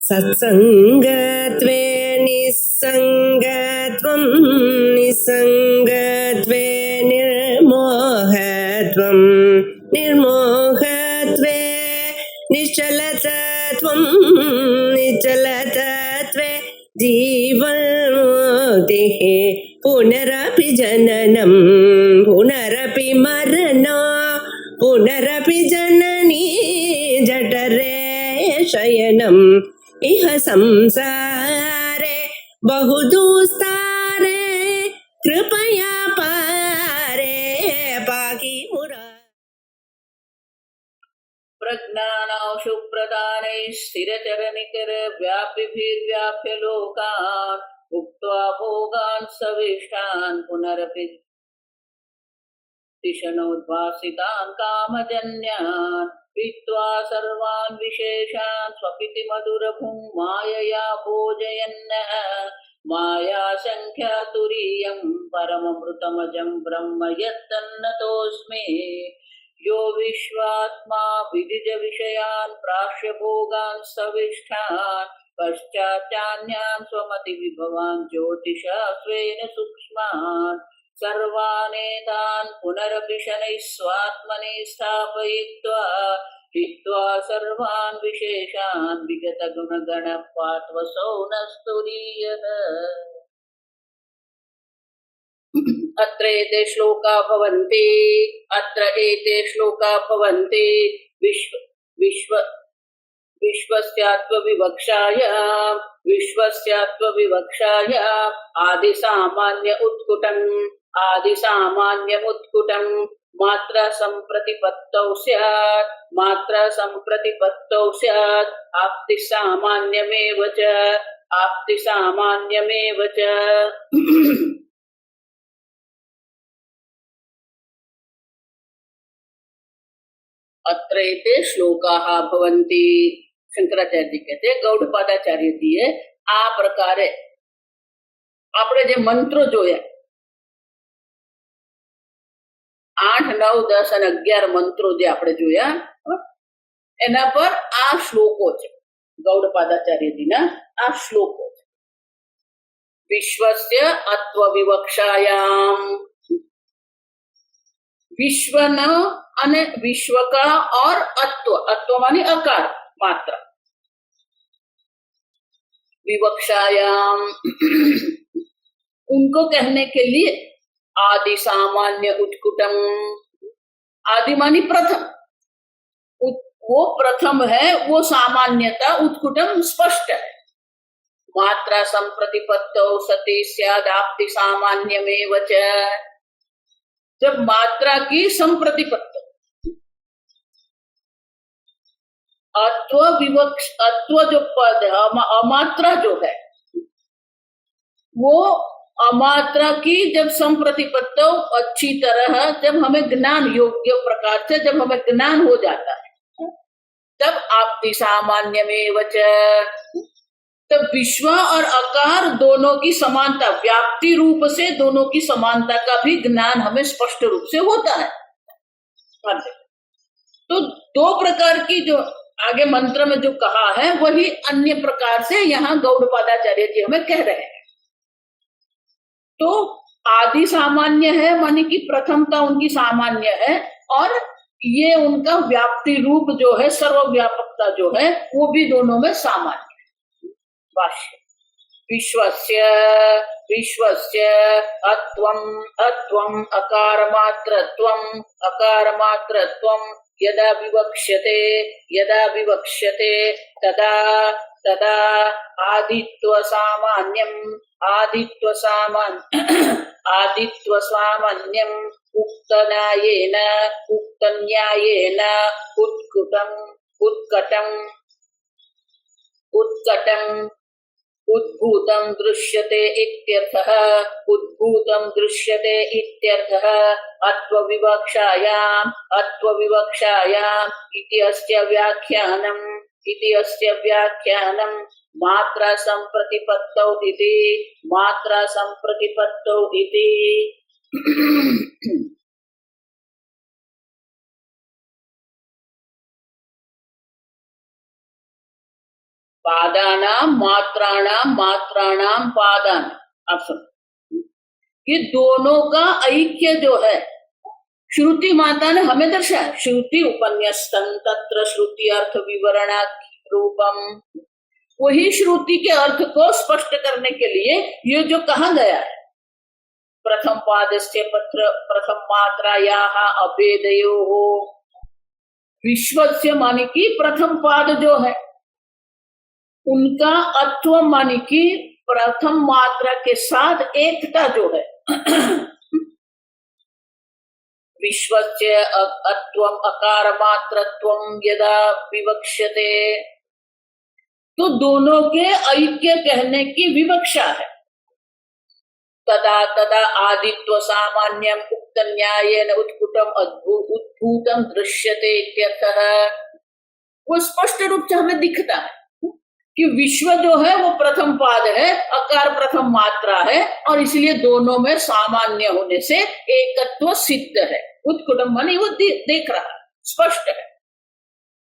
सत्संगत्वे निस्संगत्वं निस्संगत्वे निर्मोहत्वं निर्मोहत्वे निश्चलतत्वं निश्चलतत्वे जीवन्मुक्तिः पुनरपि जननं पुनरपि मरणं पुनरपि जननी जठरे शयनम् इह संसारे बहुदुस्तारे कृपया पारे पाहि मुरा। प्रज्ञानाशु प्रदानै स्थिरचरनिकर व्यापिभिर्व्याप्य लोकान् उक्त्वा भोगान् सविष्टान् पुनरपि तिषणोद्भासितान् कामजन्यान् पीत्वा सर्वान् विशेषान् स्वपिति मधुरभुं मायया भोजयन्नः मायासङ्ख्या तुरीयं परममृतमजं ब्रह्म यत्तन्नतोऽस्मि यो विश्वात्मा विदिज विषयान् प्राश्य भोगान् सविष्ठान् पश्चाच्चान्यान् स्वमति विभवान् ज्योतिषा स्वेन सूक्ष्मान् सर्वानेतान् पुनरपि शनैः स्वात्मनि स्थापयित्वा हित्वा सर्वान् विशेषान् विगत गुणगण पात्वसौ नस्तुरीयः। अत्र एते श्लोका भवन्ति विश्वस्यात्वविवक्षाय आदिसामान्यमुत्कुटं मात्रा संप्रतिपत्तौ स्यात् आप्तिसामान्यमेव च अत्र एते श्लोकाः भवन्ति। शंकराचार्य जी कहते गौड़पादाचार्य जी आ प्रकारे આપણે જે મંત્રો જોયા 8, 9, 10 અને 11 મંત્રો જે આપણે જોયા એના પર આ શ્લોકો છે ગૌડપાદાચાર્યજીના આ શ્લોકો છે। વિશ્વસ્ય અત્વ વિવક્ષાયામ વિશ્વના અને વિશ્વકા और अत्व मानी अकार मात्रा विवक्षायाम उनको कहने के लिए आदि सामान्य उत्कुटम आदि मानी प्रथम वो प्रथम है वो सामान्यता उत्कुटम स्पष्ट है। मात्रा संप्रतिपत्तौ सति स्यादाप्ति सामान्यमेव च जब मात्रा की संप्रतिपत्त अत्व जो पद है अमात्रा जो है वो अमात्रा की जब संप्रतिपत्त अच्छी तरह जब हमें ज्ञान योग्य प्रकार से जब हमें ज्ञान हो जाता है तब आपति सामान्य में वच तब विश्व और आकार दोनों की समानता व्याप्ति रूप से दोनों की समानता का भी ज्ञान हमें स्पष्ट रूप से होता है। तो दो प्रकार की जो आगे मंत्र में जो कहा है वही अन्य प्रकार से यहाँ गौड़पादाचार्य जी हमें कह रहे हैं। तो आदि सामान्य है माने कि प्रथमता उनकी सामान्य है और ये उनका व्याप्ति रूप जो है सर्वव्यापकता जो है वो भी दोनों में सामान्य है। भाष्य विश्वस्य अत्वम अकारमात्रत्वम यदा विवक्ष्यते तदा आदित्व सामान्यम उक्तन्यायेन उत्कटम उद्भूतं दृश्यते इत्यर्थः अत्वविवक्षायाम् इति अस्य व्याख्यानं मात्रा संप्रतिपत्तौ इति पादानाम मात्राणाम मात्राणाम पादान। आप सुनो, ये दोनों का ऐक्य जो है श्रुति माता ने हमें दर्शाया। श्रुति उपन्यस्तम तत्र श्रुति अर्थ विवरणा रूपम। वही श्रुति के अर्थ को स्पष्ट करने के लिए ये जो कहा गया है, प्रथम पादस्य पत्र प्रथम मात्रायाः अभेदयोः, विश्वस्य माने की प्रथम पाद जो है उनका अत्व माने की प्रथम मात्रा के साथ एकता जो है, विश्वस्य अत्वम अकार मात्रत्वम यदा विवक्ष्यते, तो दोनों के ऐक्य कहने की विवक्षा है। तदा तदा आदित्व सामान्यम उक्त न्यायेन उत्कुटम उद्भूतम दृश्यते इत्यर्थः। वो स्पष्ट रूप से हमें दिखता है कि विश्व जो है वो प्रथम पाद है, अकार प्रथम मात्रा है, और इसलिए दोनों में सामान्य होने से एकत्व सिद्ध है। उत्कुटम माने वो देख रहा है, स्पष्ट है।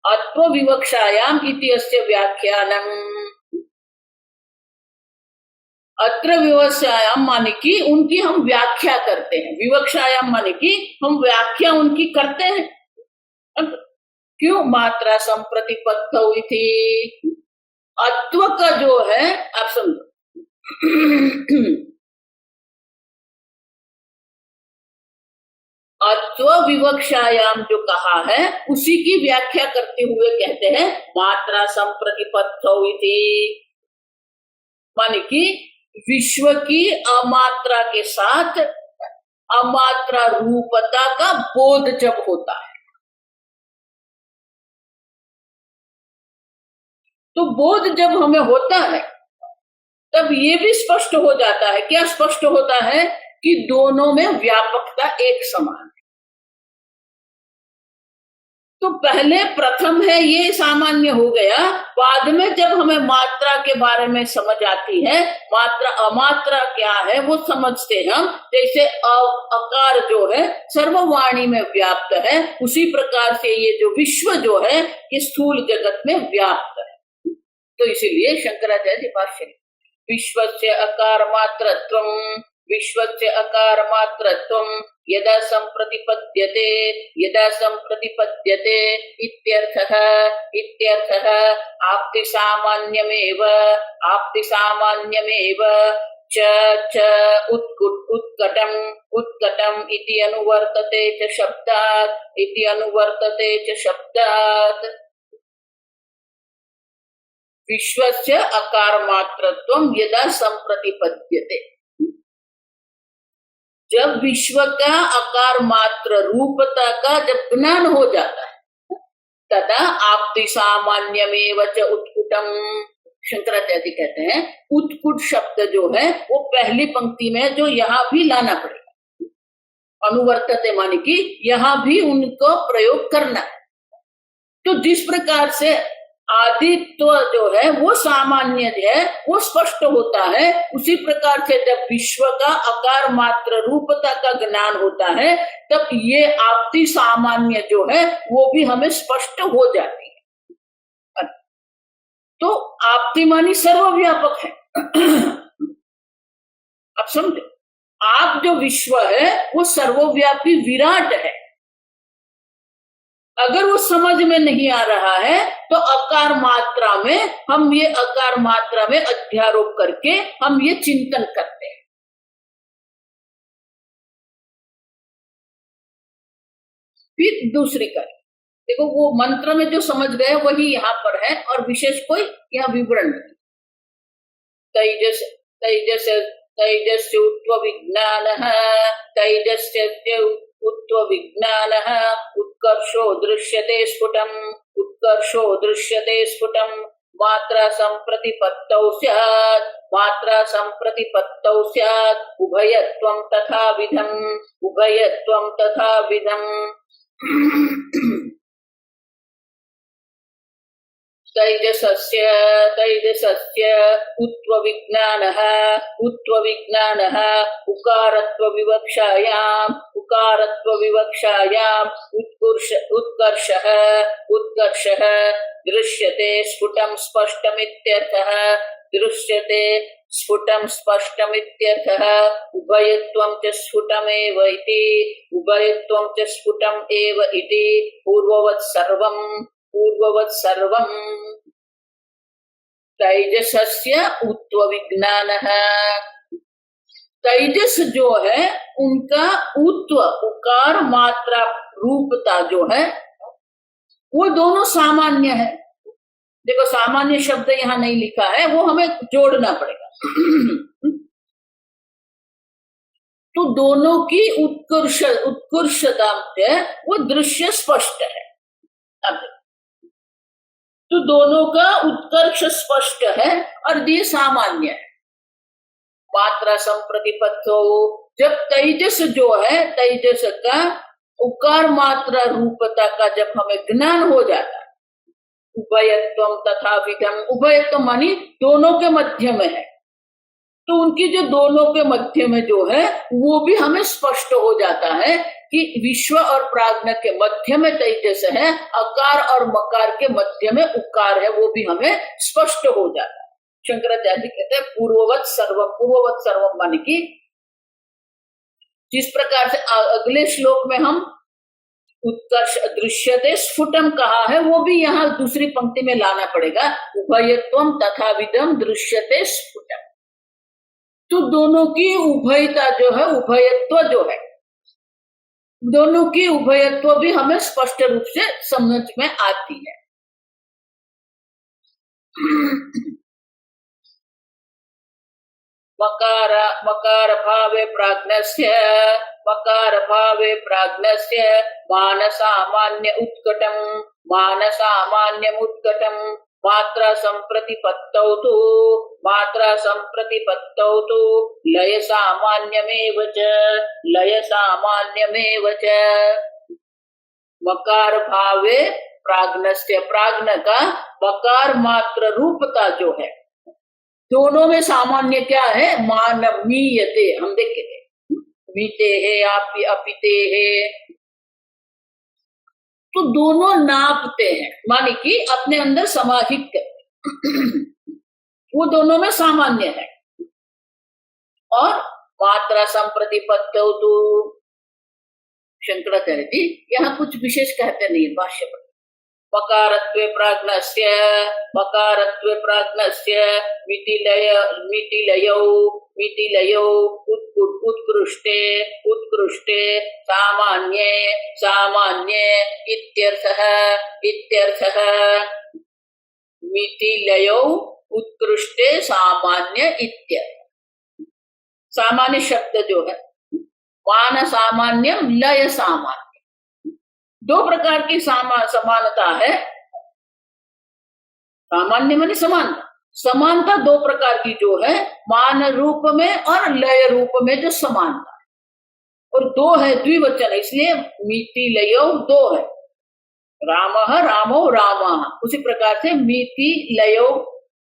अत्व विवक्षायाम इति अस्य व्याख्यानम। अत्र विवक्षायाम माने की उनकी हम व्याख्या करते हैं, विवक्षायाम माने की हम व्याख्या उनकी करते हैं। क्यों? मात्रा संप्रतिपत्तौ इति। अत्व का जो है, आप समझो, अत्व विवक्षायाम जो कहा है उसी की व्याख्या करते हुए कहते हैं मात्रा संप्रतिपत्तौ इति, माने कि विश्व की अमात्रा के साथ अमात्रा रूपता का बोध जब होता है, तो बोध जब हमें होता है तब ये भी स्पष्ट हो जाता है। क्या स्पष्ट होता है? कि दोनों में व्यापकता एक समान है। तो पहले प्रथम है ये सामान्य हो गया, बाद में जब हमें मात्रा के बारे में समझ आती है, मात्रा अमात्रा क्या है वो समझते हैं हम। जैसे अकार जो है सर्ववाणी में व्याप्त है, उसी प्रकार से ये जो विश्व जो है ये स्थूल जगत में व्याप्त है। तो इसीलिए शंकराचार्य भाष्य विश्वस्य अकार मात्रत्वम, विश्वस्य अकार मात्रत्वम यदा संप्रतिपद्यते इत्यर्थः आप्ति सामान्यमेव च उत्कटम इति अनुवर्तते च शब्दात्। विश्वस्य अकार मात्रत्वम यदा संप्रतिपद्यते, जब विश्व का अकार मात्र रूपता का जब ज्ञान हो जाता है, तदा आप्ति सामान्यमेव च उत्कुटम। शंकराचार्य कहते हैं उत्कुट शब्द जो है वो पहली पंक्ति में जो यहाँ भी लाना पड़ेगा। अनुवर्तते माने कि यहाँ भी उनको प्रयोग करना है। तो जिस प्रकार से आदित्व जो है वो सामान्य है, वो स्पष्ट होता है, उसी प्रकार से जब विश्व का आकार मात्र रूपता का ज्ञान होता है तब ये आपती सामान्य जो है वो भी हमें स्पष्ट हो जाती है। तो आपती मानी सर्वव्यापक है। अब समझे, आप जो विश्व है वो सर्वव्यापी विराट है। अगर वो समझ में नहीं आ रहा है तो अकार मात्रा में हम ये अकार मात्रा में अध्यारोप करके हम ये चिंतन करते हैं। फिर दूसरी कर देखो, वो मंत्र में जो समझ गए वही यहाँ पर है और विशेष कोई यहाँ विवरण नहीं। तैजस्य उत्व विज्ञानः, तैजस्य उत्व विज्ञानः उत्कर्षो दृश्यते स्फुटम् मात्रा संप्रतिपत्तौ स्यात् उभयत्वं तथाविधम्। तैजसस्य तैजसस्य उत्त्वविज्ञानः उत्त्वविज्ञानः उकारत्वविवक्षायाम् उत्कर्षः उत्कर्षः दृश्यते स्फुटं स्पष्टमित्यर्थः दृश्यते स्फुटं स्पष्टमित्यर्थः उभयत्वं च स्फुटमेव इति उभयत्वं च स्फुटम् एव इति पूर्ववत् सर्वम् तैजसस्य उत्त्वविज्ञानः तैजस जो है उनका उत्व उकार मात्रा रूपता जो है वो दोनों सामान्य है। देखो सामान्य शब्द यहाँ नहीं लिखा है, वो हमें जोड़ना पड़ेगा। तो दोनों की उत्कर्षता वो दृश्य स्पष्ट है। अब तो दोनों का उत्कर्ष स्पष्ट है और ये सामान्य है। मात्रा संप्रतिपत्तो जब तेजस जो है तेजस का उकार मात्रा रूपता का जब हमें ज्ञान हो जाता है, उभयत्वम तथा विधम, उभयत्व मानी दोनों के मध्य में है, तो उनकी जो दोनों के मध्य में जो है वो भी हमें स्पष्ट हो जाता है कि विश्व और प्राज्ञ के मध्य में तेजस है, अकार और मकार के मध्य में उकार है, वो भी हमें स्पष्ट हो जाता है। शंकराचार्य कहते हैं पूर्ववत सर्वम माने की जिस प्रकार से अगले श्लोक में हम उत्कर्ष दृश्यते स्फुटम कहा है, वो भी यहाँ दूसरी पंक्ति में लाना पड़ेगा। उभयत्वम तथा विदम दृश्यते स्फुटम, तो दोनों की उभयता जो है, उभयत्व जो है, दोनों की उभयत्व भी हमें स्पष्ट रूप से समझ में आती है। मकार भावे प्राज्ञस्य मान सामान्य उत्कटम मात्रा संप्रतिपत्तौ तु लय सामान्यमेव च मकार भावे प्राज्ञस्य, प्राज्ञ का मकार मात्र रूपता जो है दोनों में सामान्य क्या है, मानवीयते, हम देखे थे मीते है अपिते है, तो दोनों नापते हैं माने कि अपने अंदर समाहित करते, वो दोनों में सामान्य है। और मात्रा संप्रतिपत्तौ तु शंकराचार्य जी यहाँ कुछ विशेष कहते नहीं भाष्य पर। मकारत्वे प्राज्ञस्य मितिलयौ उत्कृष्टे सामान्ये इत्यर्थः मितिलयौ उत्कृष्टे सामान्य इत्यर्थ। सामान्य शब्द जो है मान सामान्यम लय सामान्य, दो प्रकार की समानता है। सामान्य माने समानता, समानता दो प्रकार की जो है, मान रूप में और लय रूप में जो समानता है, और दो है द्विवचन, इसलिए मिति लयो दो है, रामः रामो रामः, उसी प्रकार से मिति लयो,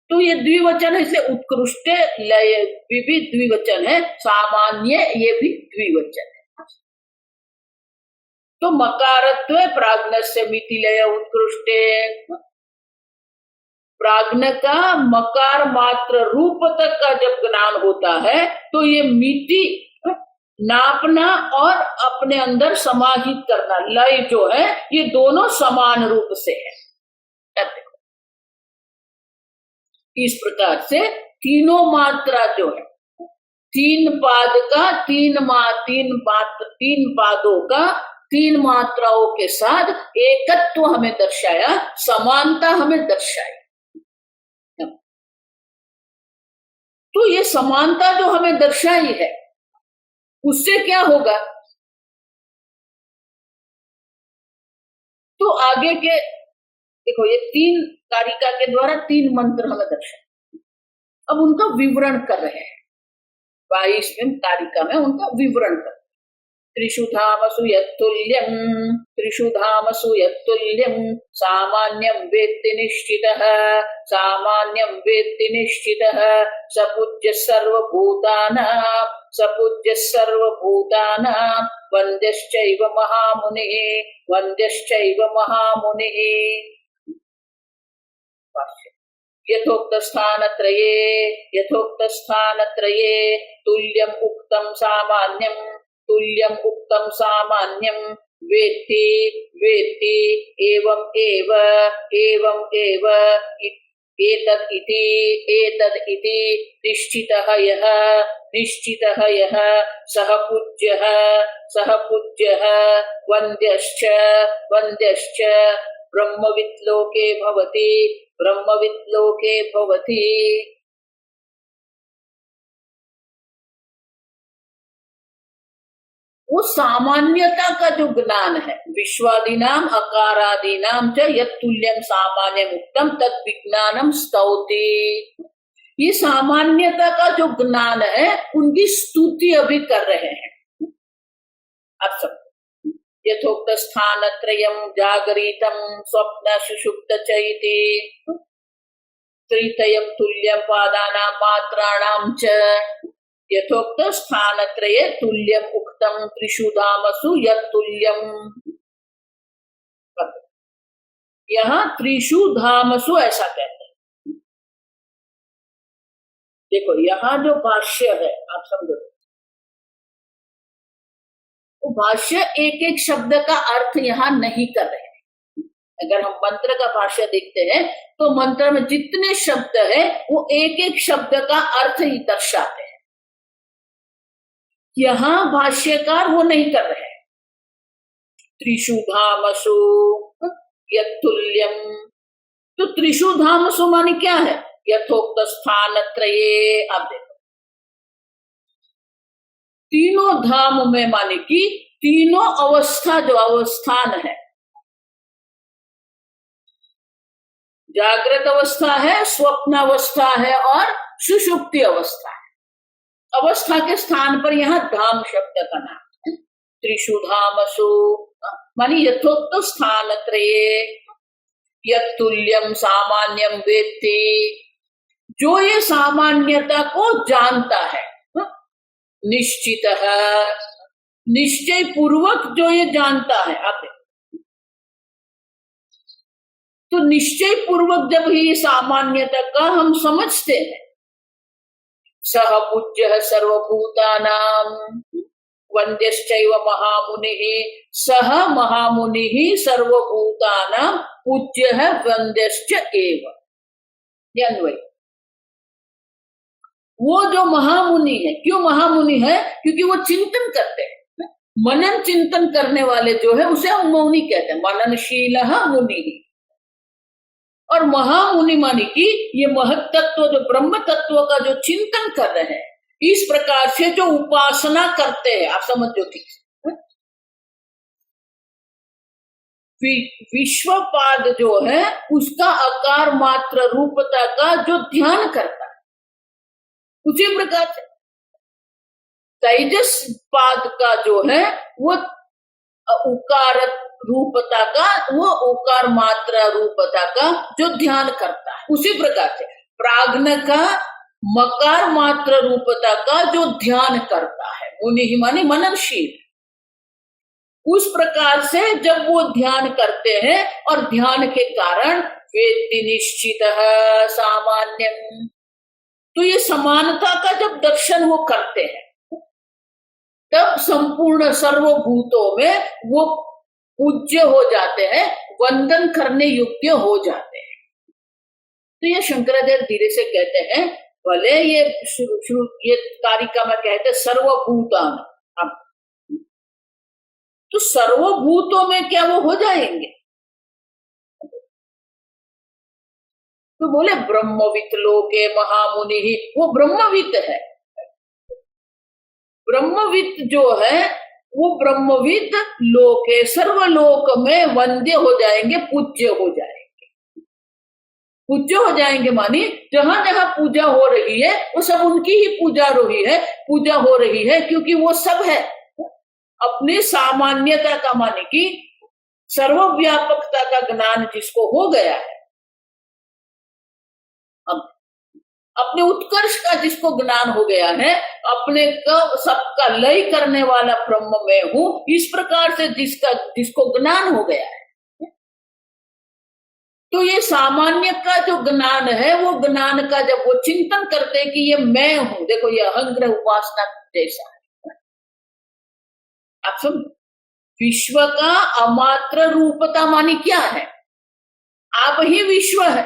तो ये द्विवचन है, इसलिए उत्कृष्ट लय भी द्विवचन है, सामान्य ये भी द्विवचन है। तो मकारत्व प्राज्ञस्य मितिलय उत्कृष्टे, प्राज्ञ का मकार मात्र रूप तक का जब ज्ञान होता है तो ये मिति नापना और अपने अंदर समाहित करना, लय जो है, ये दोनों समान रूप से है। देखो इस प्रकार से तीनों मात्रा जो है, तीन पाद का तीन पादों का तीन मात्राओं के साथ एकत्व हमें दर्शाया, समानता हमें दर्शाई। तो ये समानता जो हमें दर्शाई है उससे क्या होगा, तो आगे के देखो ये तीन कारिका के द्वारा तीन मंत्र हमें दर्शाए, अब उनका विवरण कर रहे हैं। 22वें कारिका में उनका विवरण कर, त्रिषु धामसु यत्तुल्यं सामान्यं वेत्ति निश्चितः स पूज्य सर्वभूतानां वन्द्यश्चैव महामुनिः। यथोक्त स्थानत्रये तुल्यम् उक्तं सामान्यं वेत्ति एवं एव एतद् इति निश्चितः यः सः पूज्यः वन्द्यश्च ब्रह्मवित् लोके भवति। वो सामान्यता का जो ज्ञान है, विश्वादीनाम अकारादीनाम च यत्तुल्यं सामान्यम उक्तम तत् विज्ञानम स्तौति। ये सामान्यता का जो ज्ञान है उनकी स्तुति अभी कर रहे हैं। अब सब यथोक्त स्थानत्रयम् जागरितं स्वप्न सुषुप्त च इति त्रितयं तुल्यं पादानां मात्राणां च यथोक्त स्थानत्रये तुल्यम् उक्तं त्रिषु धामसु यत्तुल्यं। यहाँ त्रिषु धामसु ऐसा कहते हैं। देखो यहाँ जो भाष्य है आप समझो, वो भाष्य एक एक शब्द का अर्थ यहाँ नहीं कर रहे हैं। अगर हम मंत्र का भाष्य देखते हैं तो मंत्र में जितने शब्द है वो एक एक शब्द का अर्थ ही दर्शाते हैं। यहाँ भाष्यकार वो नहीं कर रहे हैं। त्रिषु धामसु यत्तुल्यम, तो त्रिषु धामसु माने क्या है? यथोक्त स्थानत्रये। आप देखो तीनों धाम में माने कि तीनों अवस्था जो अवस्थान है, जागृत अवस्था है, स्वप्न अवस्था है और सुषुप्ति अवस्था है। अवस्था के स्थान पर यहाँ धाम शब्द का नाम है। त्रिषु धामसु मानी यथोक्त स्थानत्रये यत्तुल्यं सामान्यं वेत्ति, जो ये सामान्यता को जानता है, निश्चितः निश्चय पूर्वक जो ये जानता है। आप तो निश्चय पूर्वक जब ही सामान्यता का हम समझते हैं, सह पूज्य सर्वभूतानां वन्द्यश्चैव महामुनिः, सह महामुनिः सर्वभूतानां पूज्यः वन्द्यश्च एव। अन्वय वो जो महामुनि है, क्यों महामुनि है? क्योंकि वो चिंतन करते हैं। मनन चिंतन करने वाले जो है उसे हम मौनी कहते हैं, मननशीलः मुनिः। और महामुनि माने कि ये महत तत्व जो ब्रह्म तत्व का जो चिंतन कर रहे हैं, इस प्रकार से जो उपासना करते हैं, आप समझो ठीक से। विश्वपाद जो है उसका आकार मात्र रूपता का जो ध्यान करता है, उसी प्रकार से तेजस पाद का जो है वो उकार रूपता का, वो ओकार मात्रा रूपता का जो ध्यान करता है, उसी प्रकार से प्राज्ञ का मकार मात्र रूपता का जो ध्यान करता है, मुनि माने मननशील। उस प्रकार से जब वो ध्यान करते हैं और ध्यान के कारण वेत्ति निश्चितः सामान्यम, तो ये समानता का जब दर्शन वो करते हैं तब संपूर्ण सर्वभूतों में वो पूज्य हो जाते हैं, वंदन करने योग्य हो जाते हैं। तो ये शंकराचार्य धीरे से कहते हैं, भले ये शुरू ये कारिका में कहते सर्वभूतान, तो सर्वभूतों में क्या वो हो जाएंगे? तो बोले ब्रह्मवित् लोके महामुनि ही, वो ब्रह्मवित् है। ब्रह्मवित् जो है वो ब्रह्मविद लोके सर्वलोक में वंद्य हो जाएंगे, पूज्य हो जाएंगे। पूज्य हो जाएंगे मानी जहां जहां पूजा हो रही है वो सब उनकी ही पूजा हो रही है, क्योंकि वो सब है। अपनी सामान्यता का माने कि सर्वव्यापकता का ज्ञान जिसको हो गया है, अब अपने उत्कर्ष का जिसको ज्ञान हो गया है, अपने का सबका लय करने वाला ब्रह्म मैं हूं, इस प्रकार से जिसको ज्ञान हो गया है, तो ये सामान्य का जो ज्ञान है, वो ज्ञान का जब वो चिंतन करते हैं कि ये मैं हूं, देखो ये अहंग्रह उपासना जैसा है। आप सुन, विश्व का अमात्र रूपता मानी क्या है? आप ही विश्व है।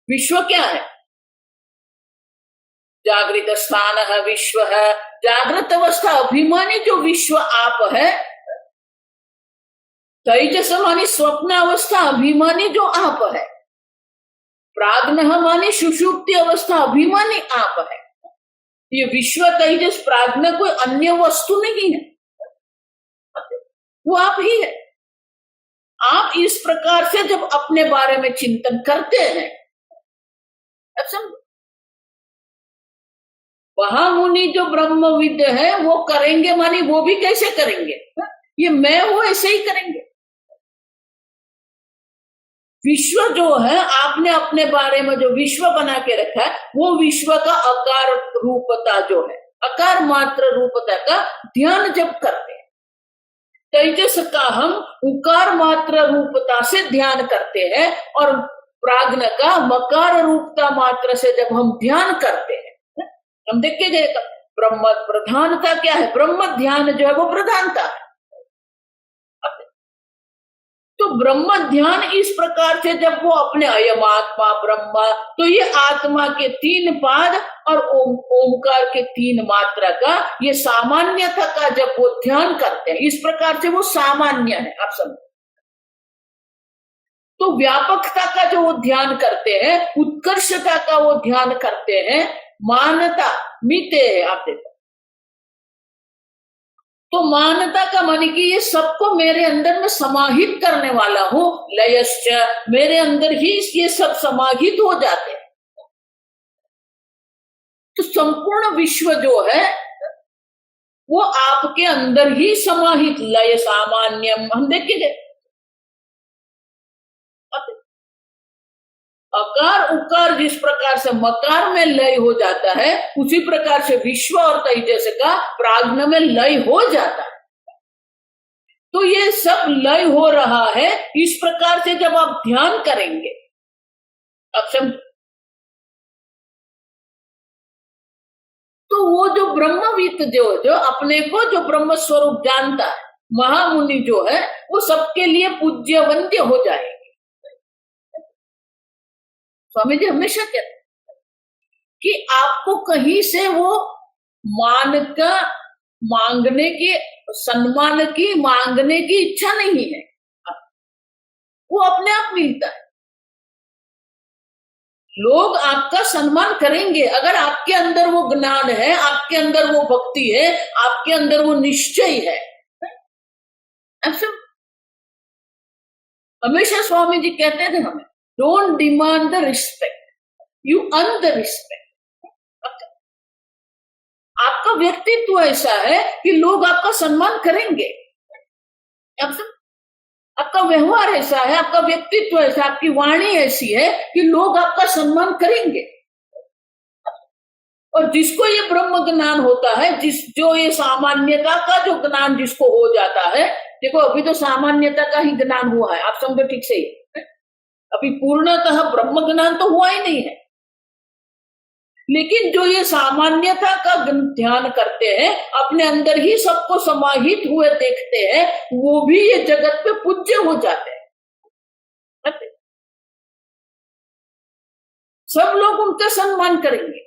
विश्व क्या है? जागृत स्थान है, विश्व है। जागृत अवस्था अभिमानी जो विश्व आप है, तेजस मानी स्वप्न अवस्था अभिमानी जो आप है, प्राज्ञ मानी सुषुप्ति अवस्था अभिमानी आप है। ये विश्व तेजस प्राज्ञ कोई अन्य वस्तु नहीं है, वो आप ही है। आप इस प्रकार से जब अपने बारे में चिंतन करते हैं, अब समझो, महामुनि जो ब्रह्मविद है वो करेंगे, मानी वो भी कैसे करेंगे? ये मैं हूं ऐसे ही करेंगे। विश्व जो है, आपने अपने बारे में जो विश्व बना के रखा है, वो विश्व का आकार रूपता जो है, आकार मात्र रूपता का ध्यान जब करते हैं, तेजस का हम उकार मात्र रूपता से ध्यान करते हैं, और प्राज्ञ का मकार रूपता मात्र से जब हम ध्यान करते हैं, हम देखिए जाएगा ब्रह्म प्रधानता क्या है, ब्रह्म ध्यान जो है वो प्रधानता है। तो ब्रह्म ध्यान इस प्रकार से जब वो अपने अयम आत्मा ब्रह्म, तो ये आत्मा के 3 पाद और ओमकार के 3 मात्रा का ये सामान्यता का जब वो ध्यान करते हैं, इस प्रकार से वो सामान्य है। आप समझो, तो व्यापकता का जो वो ध्यान करते हैं, उत्कर्षता का वो ध्यान करते हैं, मानता मिते है। आप देखो, तो मानता का माने कि ये सबको मेरे अंदर में समाहित करने वाला हूं, लयश्च, मेरे अंदर ही ये सब समाहित हो जाते हैं। तो संपूर्ण विश्व जो है वो आपके अंदर ही समाहित, लय सामान्यम, हम देखेंगे अकार उकार जिस प्रकार से मकार में लय हो जाता है, उसी प्रकार से विश्व और तेजस का प्राज्ञ में लय हो जाता है। तो ये सब लय हो रहा है, इस प्रकार से जब आप ध्यान करेंगे, अब समझ, तो वो जो ब्रह्मविद जो अपने को जो ब्रह्म स्वरूप जानता है, महामुनि जो है, वो सबके लिए पूज्य वंद्य हो जाएंगे। स्वामी जी हमेशा कहते हैं कि आपको कहीं से वो मान का मांगने की, सम्मान की मांगने की इच्छा नहीं है, वो अपने आप मिलता है। लोग आपका सम्मान करेंगे अगर आपके अंदर वो ज्ञान है, आपके अंदर वो भक्ति है, आपके अंदर वो निश्चय है। हमेशा स्वामी जी कहते थे हमें, don't demand the respect, you earn the respect. आपका व्यक्तित्व ऐसा है कि लोग आपका सम्मान करेंगे, आपका व्यवहार ऐसा है, आपका व्यक्तित्व ऐसा, आपकी वाणी ऐसी है कि लोग आपका सम्मान करेंगे। और जिसको ये ब्रह्म ज्ञान होता है, जो ये सामान्यता का जो ज्ञान जिसको हो जाता है, देखो अभी तो सामान्यता का ही ज्ञान हुआ है, आप समझो ठीक से ही, अभी पूर्णतः ब्रह्म ज्ञान तो हुआ ही नहीं है। लेकिन जो ये सामान्यता का ध्यान करते हैं, अपने अंदर ही सबको समाहित हुए देखते हैं, वो भी ये जगत पे पूज्य हो जाते हैं। सब लोग उनका सम्मान करेंगे,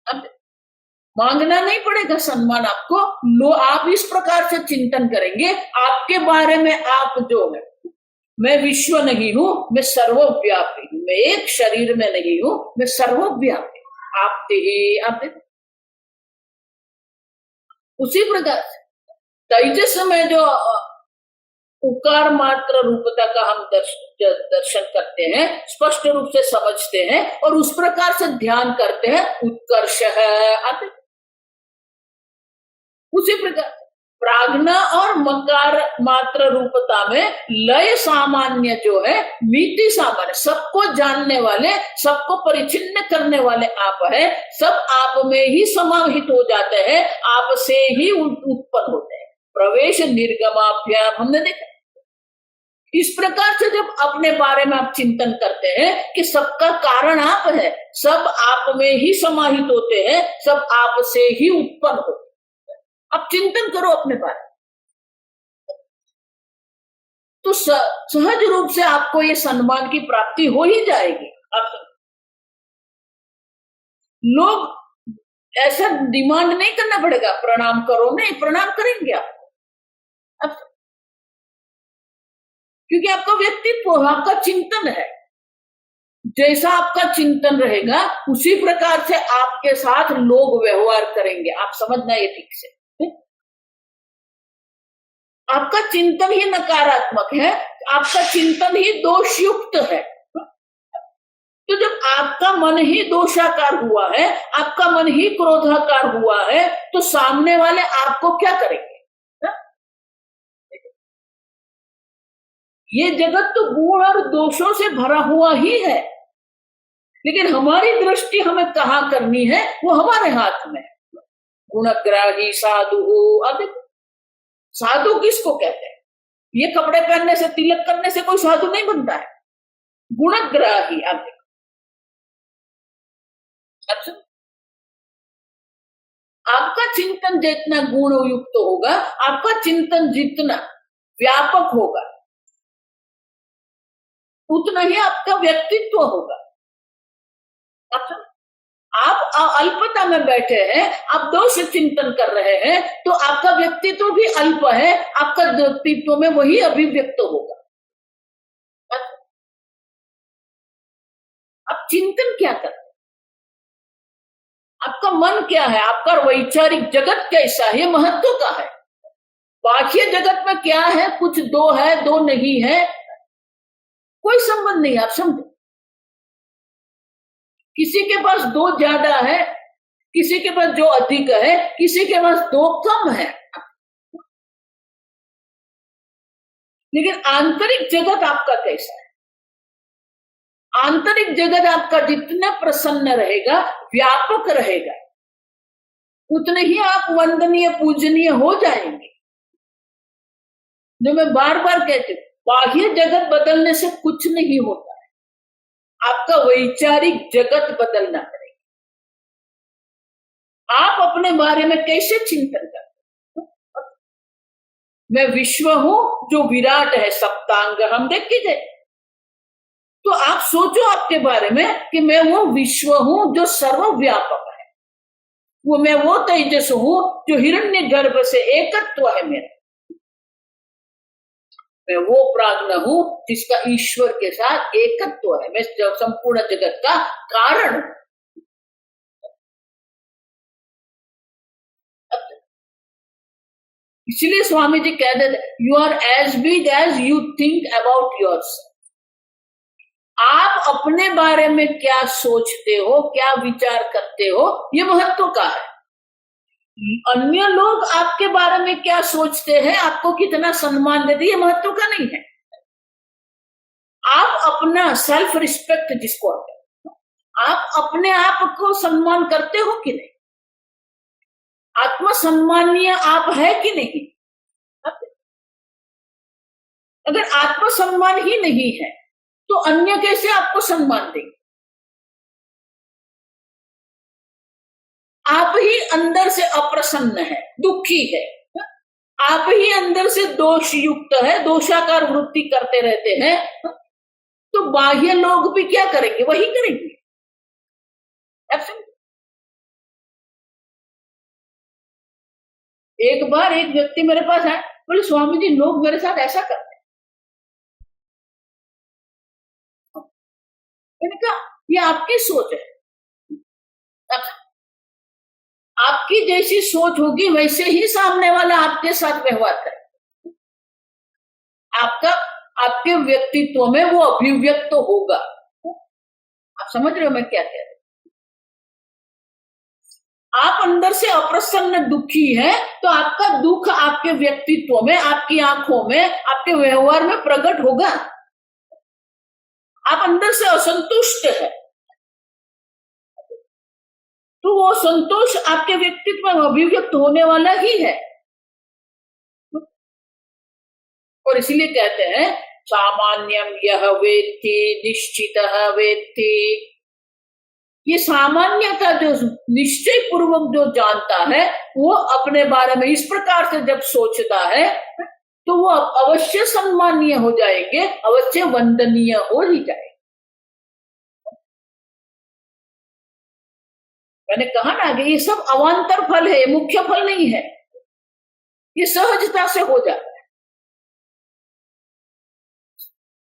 अब मांगना नहीं पड़ेगा सम्मान आपको। आप इस प्रकार से चिंतन करेंगे आपके बारे में, आप जो है, मैं विश्व नहीं हूं, मैं सर्वव्यापी हूं, मैं एक शरीर में नहीं हूं, मैं सर्वव्यापी। आप उसी प्रकार तेजस में जो उकार मात्र रूपता का हम दर्शन करते हैं, स्पष्ट रूप से समझते हैं और उस प्रकार से ध्यान करते हैं, उत्कर्ष है। उसी प्रकार प्राज्ञा और मकार मात्र रूपता में लय सामान्य जो है, मिति सामान्य, सबको जानने वाले, सबको परिचिन्न करने वाले आप है, सब आप में ही समाहित हो जाते हैं, आप से ही उत्पन्न होते हैं। प्रवेश निर्गमाभ्याम हमने देखा। इस प्रकार से जब अपने बारे में आप चिंतन करते हैं कि सबका कारण आप है, सब आप में ही समाहित होते हैं, सब आप से ही उत्पन्न होते हैं, अब चिंतन करो अपने बारे में, तो सहज रूप से आपको ये सम्मान की प्राप्ति हो ही जाएगी। अब लोग ऐसा डिमांड नहीं करना पड़ेगा, प्रणाम करो, नहीं, प्रणाम करेंगे आपको, अब क्योंकि आपका व्यक्तित्व, आपका चिंतन है, जैसा आपका चिंतन रहेगा उसी प्रकार से आपके साथ लोग व्यवहार करेंगे। आप समझना ये ठीक से, आपका चिंतन ही नकारात्मक है, आपका चिंतन ही दोषयुक्त है। तो जब आपका मन ही दोषाकार हुआ है, आपका मन ही क्रोधाकार हुआ है, तो सामने वाले आपको क्या करेंगे? ये जगत तो गुण और दोषों से भरा हुआ ही है, लेकिन हमारी दृष्टि हमें कहाँ करनी है, वो हमारे हाथ में। गुणग्राही साधु हो। अब साधु किसको कहते हैं? ये कपड़े पहनने से, तिलक करने से कोई साधु नहीं बनता है। गुणग्राही, आप देखो, अच्छा, आपका चिंतन जितना गुण युक्त होगा, आपका चिंतन जितना व्यापक होगा, उतना ही आपका व्यक्तित्व होगा। अच्छा, आप अल्पता में बैठे हैं, आप दोष चिंतन कर रहे हैं, तो आपका व्यक्तित्व भी अल्प है, आपका व्यक्तित्व में वही अभिव्यक्त होगा। आप चिंतन क्या करते हैं? आपका मन क्या है? आपका वैचारिक जगत कैसा है? महत्व का है। बाह्य जगत में क्या है? कुछ दो है, दो नहीं है, कोई संबंध नहीं। आप समझे, किसी के पास दो ज्यादा है, किसी के पास जो अधिक है, किसी के पास दो कम है, लेकिन आंतरिक जगत आपका कैसा है? आंतरिक जगत आपका जितना प्रसन्न रहेगा, व्यापक रहेगा, उतने ही आप वंदनीय पूजनीय हो जाएंगे। जो मैं बार बार कहती हूं, बाह्य जगत बदलने से कुछ नहीं होता है, आपका वैचारिक जगत बदलना पड़ेगा। आप अपने बारे में कैसे चिंतन करते हैं? मैं विश्व हूं जो विराट है, सप्तांग हम देख के गए, तो आप सोचो आपके बारे में कि मैं वो विश्व हूं जो सर्वव्यापक है, वो मैं वो तेजस हूं जो हिरण्य गर्भ से एकत्व है मेरा, मैं वो प्राज्ञ हूं जिसका ईश्वर के साथ एकत्व है, मैं जब संपूर्ण जगत का कारण हूं। इसलिए स्वामी जी कहते थे, you are as big as you think about yourself. आप अपने बारे में क्या सोचते हो, क्या विचार करते हो, ये महत्व का है। अन्य लोग आपके बारे में क्या सोचते हैं, आपको कितना सम्मान देते, ये महत्व का नहीं है। आप अपना सेल्फ रिस्पेक्ट जिसको कहते हैं, आप अपने आप को सम्मान करते हो कि नहीं? आत्मसम्मानीय आप है कि नहीं? अगर आत्मसम्मान ही नहीं है तो अन्य कैसे आपको सम्मान देंगे? आप ही अंदर से अप्रसन्न है, दुखी है, आप ही अंदर से दोष युक्त है, दोषाकार वृत्ति करते रहते हैं, तो बाह्य लोग भी क्या करेंगे? वही करेंगे। एक बार एक व्यक्ति मेरे पास आया, बोले स्वामी जी लोग मेरे साथ ऐसा करते हैं। मैंने कहा ये आपकी सोच है, आपकी जैसी सोच होगी वैसे ही सामने वाला आपके साथ व्यवहार करे, आपका आपके व्यक्तित्व में वो अभिव्यक्त होगा। आप समझ रहे हो मैं क्या कह रही हूं? आप अंदर से अप्रसन्न दुखी है तो आपका दुख आपके व्यक्तित्व में, आपकी आंखों में, आपके व्यवहार में प्रकट होगा। आप अंदर से असंतुष्ट है तो वो संतोष आपके व्यक्तित्व में अभिव्यक्त होने वाला ही है। और इसलिए कहते हैं सामान्यम यह वेत्ति निश्चितः वेत्ति। ये सामान्यता जो निश्चय पूर्वक जो जानता है वो अपने बारे में इस प्रकार से जब सोचता है तो वो अवश्य सम्मानीय हो जाएंगे, अवश्य वंदनीय हो ही जाएंगे। मैंने कहा ना कि ये सब अवान्तर फल है, मुख्य फल नहीं है, ये सहजता से हो जाता है।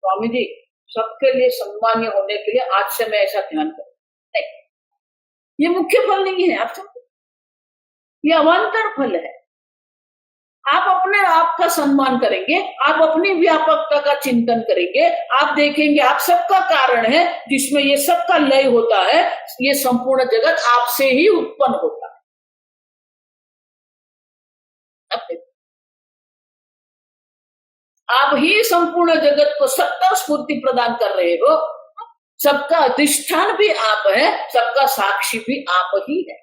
स्वामी जी सबके लिए सम्मान्य होने के लिए आज से मैं ऐसा ध्यान करूं, नहीं, ये मुख्य फल नहीं है, आप समझो, ये अवान्तर फल है। आप अपने आप का सम्मान करेंगे, आप अपनी व्यापकता का चिंतन करेंगे, आप देखेंगे आप सबका कारण है, जिसमें ये सबका लय होता है, ये संपूर्ण जगत आपसे ही उत्पन्न होता है। आप ही संपूर्ण जगत को सत्ता स्फूर्ति प्रदान कर रहे हो, सबका अधिष्ठान भी आप है, सबका साक्षी भी आप ही है।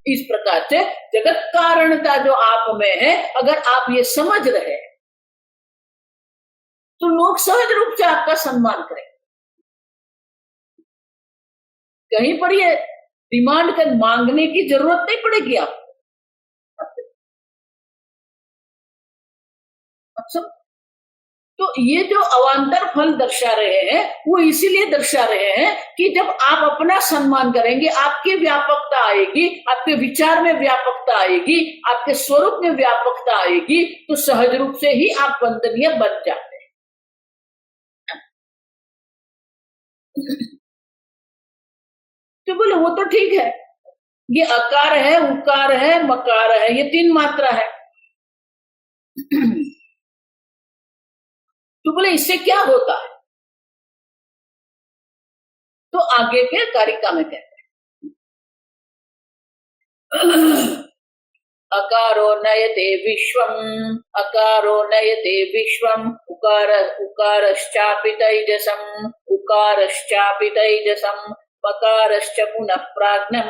इस प्रकार से जगत कारणता जो आप में है, अगर आप ये समझ रहे हैं तो लोग सहज रूप से आपका सम्मान करेंगे। कहीं पर ये डिमांड कर मांगने की जरूरत नहीं पड़ेगी आपको। अच्छा, तो ये जो अवान्तर फल दर्शा रहे हैं वो इसीलिए दर्शा रहे हैं कि जब आप अपना सम्मान करेंगे, आपकी व्यापकता आएगी, आपके विचार में व्यापकता आएगी, आपके स्वरूप में व्यापकता आएगी, तो सहज रूप से ही आप वंदनीय बन जाते हैं। तो बोले वो तो ठीक है, ये अकार है, उकार है, मकार है, ये 3 मात्रा है। तो बोले इससे क्या होता है? तो आगे के कारिका में कहते हैं अकारो नयते विश्वम, अकारो नयते विश्वम, उकार उकारश्चापि तैजसम, उकारश्चापि तैजसम, मकारश्च पुनः प्राज्ञम,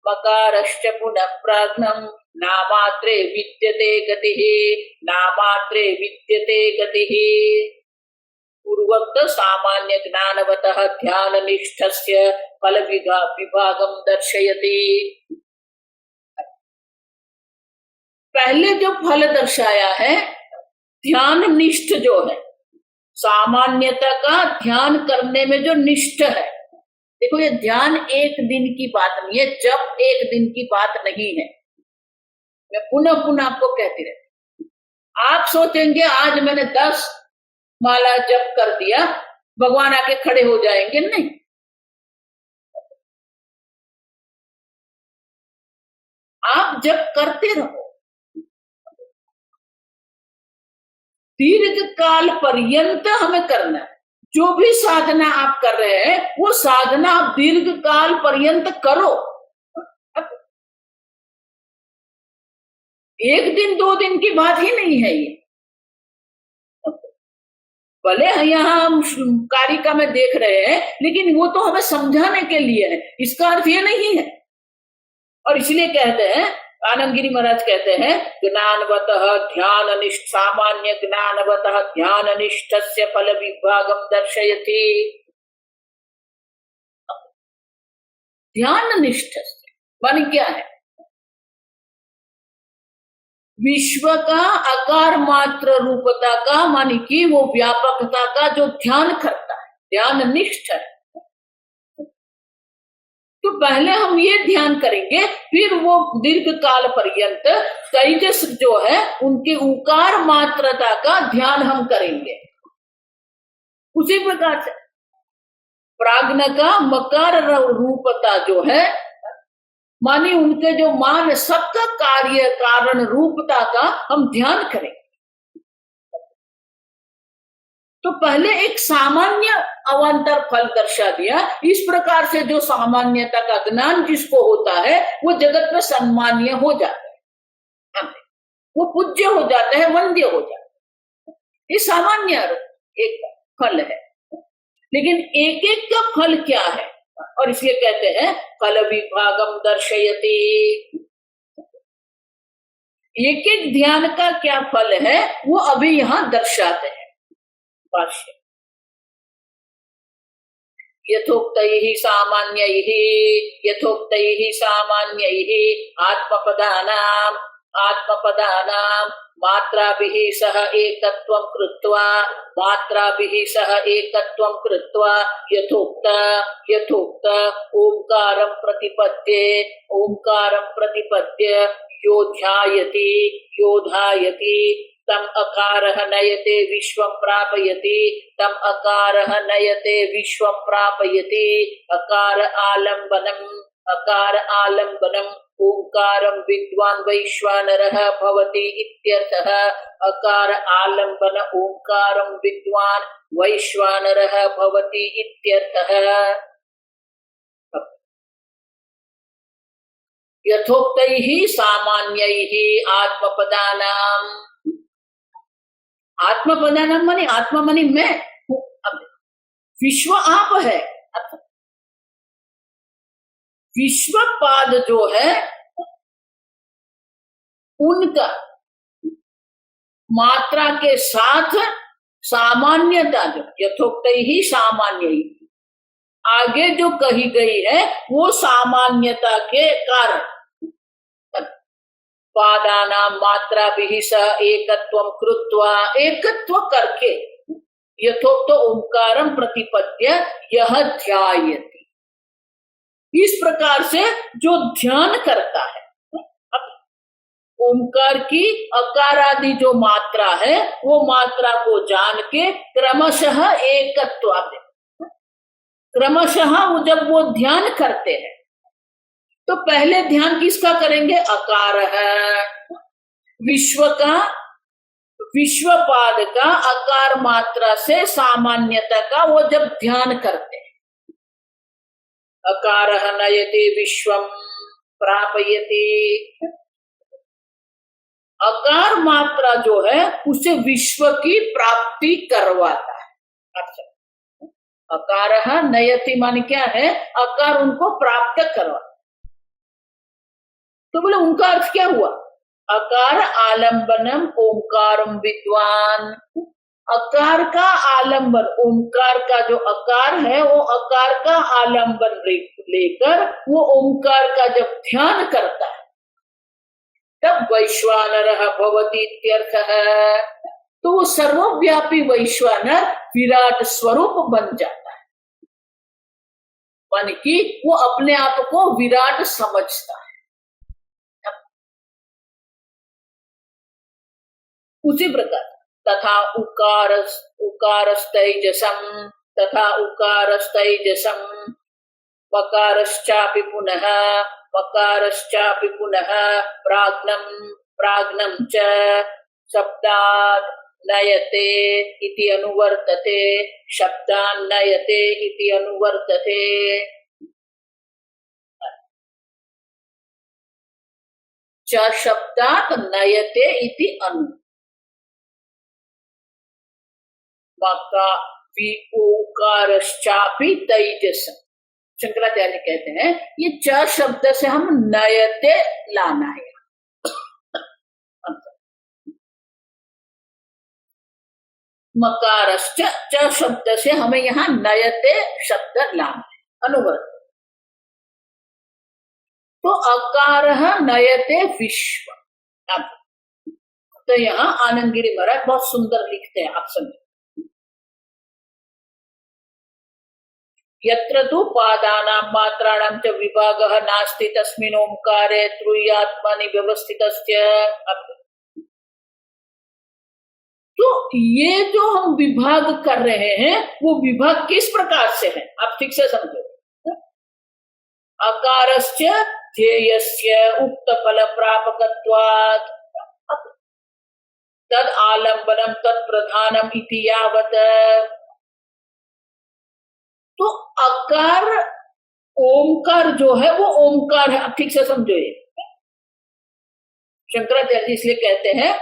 मकारश्च पुनः प्राज्ञम, नामात्रे विद्यते गतिः, नामात्रे विद्यते गतिः। पूर्वोक्त सामान्य ज्ञानवतः ध्यान निष्ठस्य फल विभागम दर्शयति। पहले जो फल दर्शाया है ध्यान निष्ठ जो है, सामान्यता का ध्यान करने में जो निष्ठ है। देखो ये ध्यान एक दिन की बात नहीं है, जब एक दिन की बात नहीं है। मैं पुनः पुनः आपको कहती रहती, आप सोचेंगे आज मैंने 10 माला जप कर दिया, भगवान आके खड़े हो जाएंगे, नहीं। आप जब करते रहो, दीर्घ काल पर्यंत हमें करना है। जो भी साधना आप कर रहे हैं वो साधना आप दीर्घ काल पर्यंत करो। एक दिन 2 दिन की बात ही नहीं है ये। भले यहाँ हम कारिका में देख रहे हैं, लेकिन वो तो हमें समझाने के लिए है, इसका अर्थ ये नहीं है। और इसलिए कहते हैं, आनंद गिरी महाराज कहते हैं, ज्ञानवतः ध्यान निष्ठ, सामान्य ज्ञानवतः ध्यान निष्ठस्य फल विभागम दर्शयति। ध्यान निष्ठ माने क्या है? विश्व का आकार मात्र रूपता का, मानी कि वो व्यापकता का जो ध्यान करता है, ध्यान निष्ठ है। तो पहले हम ये ध्यान करेंगे, फिर वो दीर्घ काल पर्यंत तेजस जो है उनके उकार मात्रता का ध्यान हम करेंगे। उसी प्रकार से प्राज्ञ का मकार रूपता जो है, मानी उनके जो मान सबका कार्य कारण रूपता का हम ध्यान करें। तो पहले एक सामान्य अवान्तर फल दर्शा दिया। इस प्रकार से जो सामान्यता का ज्ञान जिसको होता है वो जगत में सम्मान्य हो जाता है, वो पूज्य हो जाता है, वंद्य हो जाता है। ये सामान्य एक फल है। लेकिन एक एक का फल क्या है, और इसलिए कहते हैं फल विभागम दर्शयति। एक एक ध्यान का क्या फल है वो अभी यहां दर्शाते हैं। भाष्य यथोक्तैः सामान्यैः यथोक्तैः सामान्यैः आत्मपदानां मात्राभिः सह एकत्वं कृत्वा यथोक्त ओंकारं प्रतिपद्य यो ध्यायति तम अकारः नयते विश्वं प्रापयति अकार आलम्बनम् ओंकारं विद्वान् वैश्वानरः भवति इत्यर्थः। अकार आलम्बन ओंकारं विद्वान् वैश्वानरः भवति इत्यर्थः। यथोक्तैः सामान्यैः आत्मपदानां माने आत्मा माने मैं हूं। अब विश्व आप है, विश्वपाद जो है उनका मात्रा के साथ सामान्यता जो यथोक्तैः सामान्यैः आगे जो कही गई है वो सामान्यता के कारण पादानां मात्राभिः सह एकत्वं कृत्वा एकत्व करके यथोक्त ओंकारं प्रतिपद्य यह ध्यायति। इस प्रकार से जो ध्यान करता है, ओंकार की अकार आदि जो मात्रा है वो मात्रा को जान के क्रमशः एकत्व, क्रमशः वो जब वो ध्यान करते हैं तो पहले ध्यान किसका करेंगे? अकार है, विश्वपाद का अकार मात्रा से सामान्यता का वो जब ध्यान करते हैं। अकारः नयते विश्वं प्रापयति, अकार मात्रा जो है उसे विश्व की प्राप्ति करवाता है। अच्छा, अकारः नयति मान क्या है? अकार उनको प्राप्त करवाता। तो बोले उनका अर्थ क्या हुआ? अकार आलंबनम ओंकारम विद्वान, अकार का आलंबन, ओंकार का जो अकार है वो अकार का आलंबन लेकर वो ओंकार का जब ध्यान करता है तब वैश्वानरः भवति इत्यर्थः। तो वो सर्वव्यापी वैश्वानर विराट स्वरूप बन जाता है, माने कि वो अपने आप को विराट समझता है। उसी प्रकार तथा उकारस्तैजसम मकारश्चापि पुनः प्राज्ञं च शब्दात् नयते इति अनुवर्तते च शब्दात् नयते इति अनु ओकारश्चापि तैजसम। शंकराचार्य कहते हैं ये च शब्द से हम नयते लाना है। मकारश्च च शब्द से हमें यहाँ नयते शब्द लाना है, अनुवर्त। तो अकारः नयते विश्व। तो यहाँ आनंदगिरी महाराज बहुत सुंदर लिखते हैं, आप समझे। यत्र तु पादानां मात्राणां च विभागः नास्ति तस्मिन् ओंकारे त्रुयात्मनि व्यवस्थितस्य। तो ये जो हम विभाग कर रहे हैं वो विभाग किस प्रकार से है, आप ठीक से समझो। अकारश्च ध्येयस्य उक्त फल प्रापकत्वात्, तद आलम्बनम तत्प्रधानम इति यावत। तो अकार ओमकार जो है वो ओमकार है, आप ठीक से समझो। ये शंकराचार्य जी इसलिए कहते हैं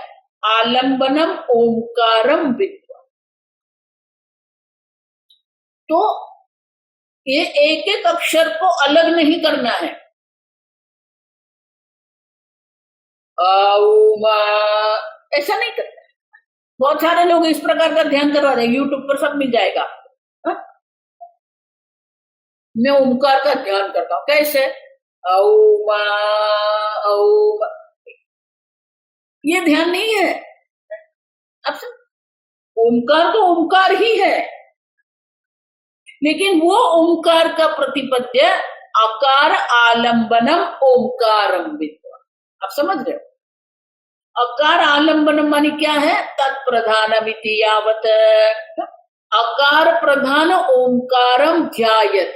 आलम्बनम ओमकारम विद्वा। तो ये एक एक अक्षर को अलग नहीं करना है। ऐसा नहीं करना है। बहुत सारे लोग इस प्रकार का ध्यान करवा रहे हैं, यूट्यूब पर सब मिल जाएगा। हा? मैं ओमकार का ध्यान करता हूं, कैसे? औमा औमा, ये ध्यान नहीं है। अब ओमकार तो ओमकार ही है, लेकिन वो ओमकार का प्रतिपद्य अकार आलम्बनम ओमकारम विद्वा। आप समझ रहे हो? अकार आलम्बनम मानी क्या है? तत्प्रधानम इति यावत। अकार प्रधान ओमकारम ध्यायत।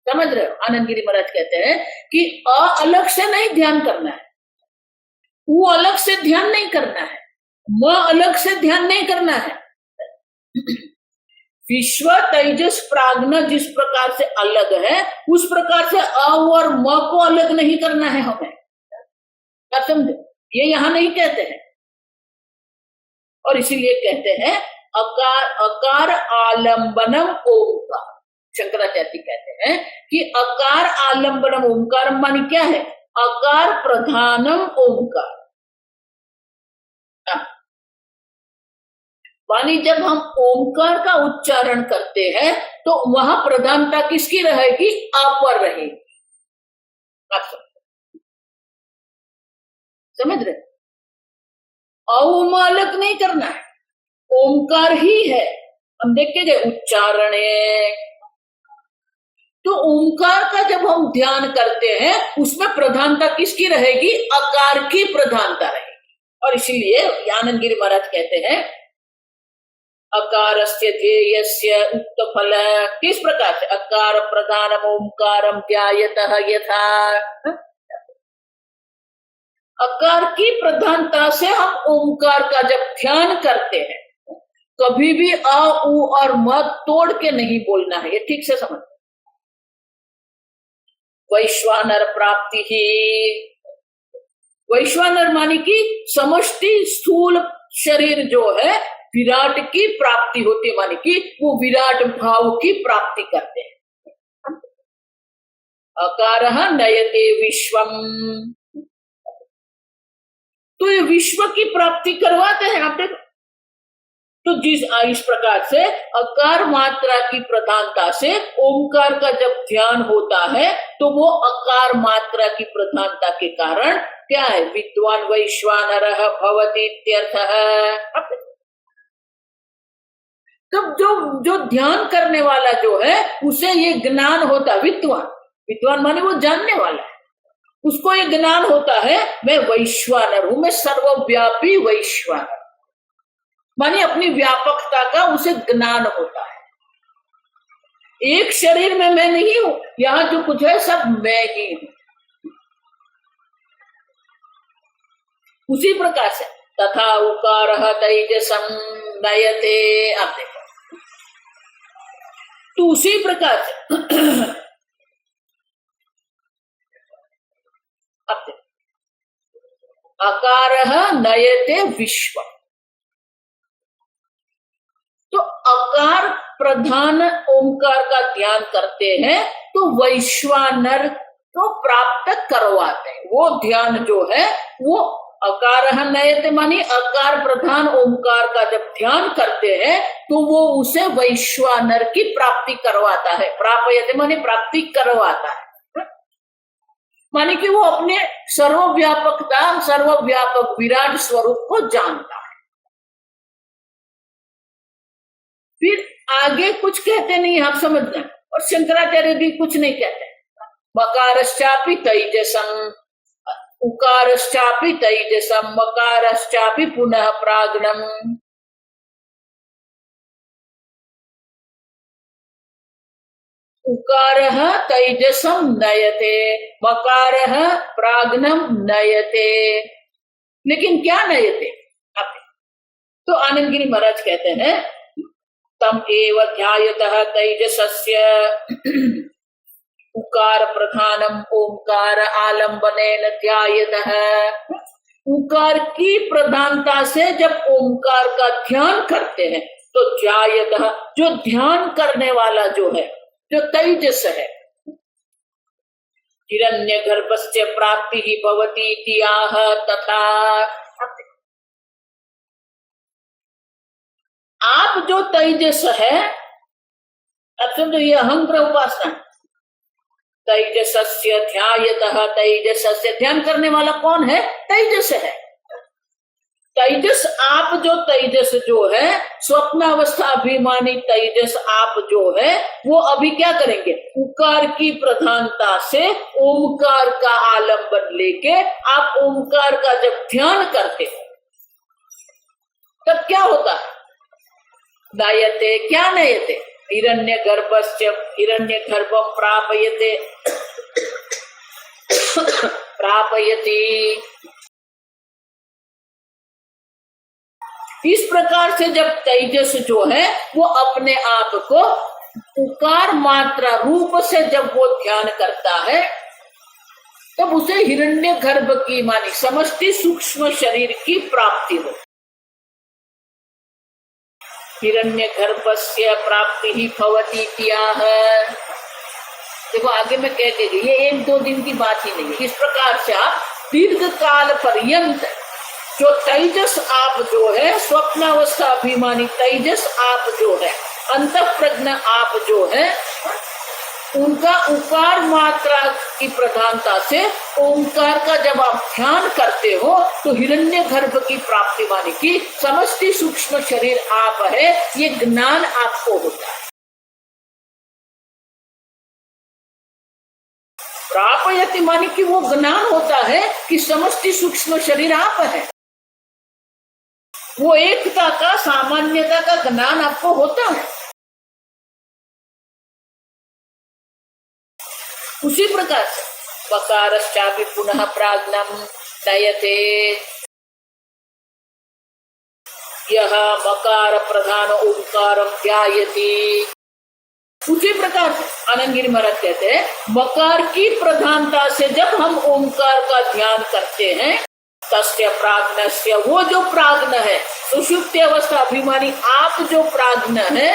समझ रहे हो? आनंद गिरी महाराज कहते हैं कि अ अलग से नहीं ध्यान करना है, वो अलग से ध्यान नहीं करना है, म अलग से ध्यान नहीं करना है। विश्व तेजस प्राज्ञ जिस प्रकार से अलग है, उस प्रकार से अ और म को अलग नहीं करना है हमें। आप समझे? ये यहां नहीं कहते हैं, और इसीलिए कहते हैं अकार आलम्बनम ओमकार। शंकराचार्य कहते हैं कि अकार आलम्बनम ओमकार मानी क्या है? अकार प्रधानम ओमकार। मानी जब हम ओमकार का उच्चारण करते हैं तो वहां प्रधानता किसकी रहेगी? अ पर रहेगी। आप समझ रहे? ओम अलग नहीं करना है, ओमकार ही है। हम देख के गए उच्चारण है, तो ओमकार का जब हम ध्यान करते हैं उसमें प्रधानता किसकी रहेगी? अकार की प्रधानता रहेगी। और इसीलिए आनंद गिरी महाराज कहते हैं अकारस्य ध्येयस्य उक्त फल। किस प्रकार से? अकार प्रधानम ओमकारम ध्यायतः यथा। अकार की प्रधानता से हम ओमकार का जब ध्यान करते हैं, कभी भी अ उ और म तोड़ के नहीं बोलना है। ये ठीक से समझ। वैश्वानर प्राप्ति ही, वैश्वानर मानी कि समष्टि स्थूल शरीर जो है विराट की प्राप्ति होती है, मानी कि वो विराट भाव की प्राप्ति करते हैं। अकारः नयते विश्वम, तो ये विश्व की प्राप्ति करवाते हैं। आप देखो, तो इस प्रकार से अकार मात्रा की प्रधानता से ओमकार का जब ध्यान होता है तो वो अकार मात्रा की प्रधानता के कारण क्या है? विद्वान वैश्वानरः भवति इत्यर्थः। तब जो ध्यान करने वाला जो है उसे ये ज्ञान होता है। विद्वान माने वो जानने वाला है, उसको ये ज्ञान होता है मैं वैश्वानर हूं, मैं सर्वव्यापी वैश्वानर, माने अपनी व्यापकता का उसे ज्ञान होता है। एक शरीर में मैं नहीं हूं, यहां जो कुछ है सब मैं ही हूं। उसी प्रकार से तथा उकारः तेजसं नयते। आप देखो, तो उसी प्रकार से अब देखो, अकारः नयते विश्व। तो अकार प्रधान ओमकार का ध्यान करते हैं तो वैश्वानर को प्राप्त करवाते हैं। वो ध्यान जो है वो अकारः नयते मानी अकार प्रधान ओमकार का जब ध्यान करते हैं तो वो उसे वैश्वानर की प्राप्ति करवाता है। प्रापयते मानी प्राप्ति करवाता है, मानी कि वो अपने सर्वव्यापकता, सर्वव्यापक विराट स्वरूप को जानता है। फिर आगे कुछ कहते नहीं, आप समझना। और शंकराचार्य भी कुछ नहीं कहते। मकारश्चापि तैजसं, उकारश्चापि तैजसं, मकारश्चापि पुनः प्राज्ञम्। उकारः तैजसं नयते, मकारः प्राज्ञम् नयते। लेकिन क्या नयते? तो आनंद गिरी महाराज कहते हैं तम एव ध्यायतः तैजसस्य उकार प्रधानम ओंकार आलंबनेन ध्यायतः। उकार की प्रधानता से जब ओंकार का ध्यान करते हैं तो ध्यायतः, जो ध्यान करने वाला जो है, जो तेजस है, हिरण्यगर्भस्य प्राप्ति ही भवति इति आह तथा। आप जो तेजस है, अब समझो ये अहंग्रह उपासना। तेजसस्य ध्यायतः, तेजसस्य, ध्यान करने वाला कौन है? तेजस है। तेजस आप जो तेजस जो है, स्वप्नावस्था अभिमानी तेजस आप जो है, वो अभी क्या करेंगे? उकार की प्रधानता से ओमकार का आलंबन लेके आप ओमकार का जब ध्यान करते हो तब क्या होता है? नयते, क्या नयते? हिरण्यगर्भस्य, हिरण्यगर्भं प्रापयते प्रापयति। इस प्रकार से जब तेजस जो है वो अपने आप को उकार मात्रा रूप से जब वो ध्यान करता है तब उसे हिरण्यगर्भ की मानी समष्टि सूक्ष्म शरीर की प्राप्ति हो। हिरण्यगर्भस्य प्राप्ति ही भवति इत्याह। देखो आगे मैं कह के गई, ये 1-2 दिन की बात ही नहीं है। इस प्रकार से आप दीर्घ काल पर्यंत जो तेजस आप जो है, स्वप्नावस्था अभिमानी तेजस आप जो है, अंतःप्रज्ञ आप जो है, उनका उकार मात्रा की प्रधानता से ओंकार का जब आप ध्यान करते हो तो हिरण्यगर्भ की प्राप्ति माने की समष्टि सूक्ष्म शरीर आप है, ये ज्ञान आपको होता है। प्रापयति माने कि वो ज्ञान होता है कि समष्टि सूक्ष्म शरीर आप है। वो एकता का, सामान्यता का ज्ञान आपको होता है। उसी प्रकार से वकारश्चापि पुनः प्राज्ञम नयते, यह मकार प्रधान ओंकारम ध्यायति। उसी प्रकार से आनंद गिरी महाराज कहते हैं मकार की प्रधानता से जब हम ओंकार का ध्यान करते हैं तस्य प्राज्ञस्य, वो जो प्राज्ञ है, सुषुप्ति अवस्था अभिमानी आप जो प्राज्ञ है,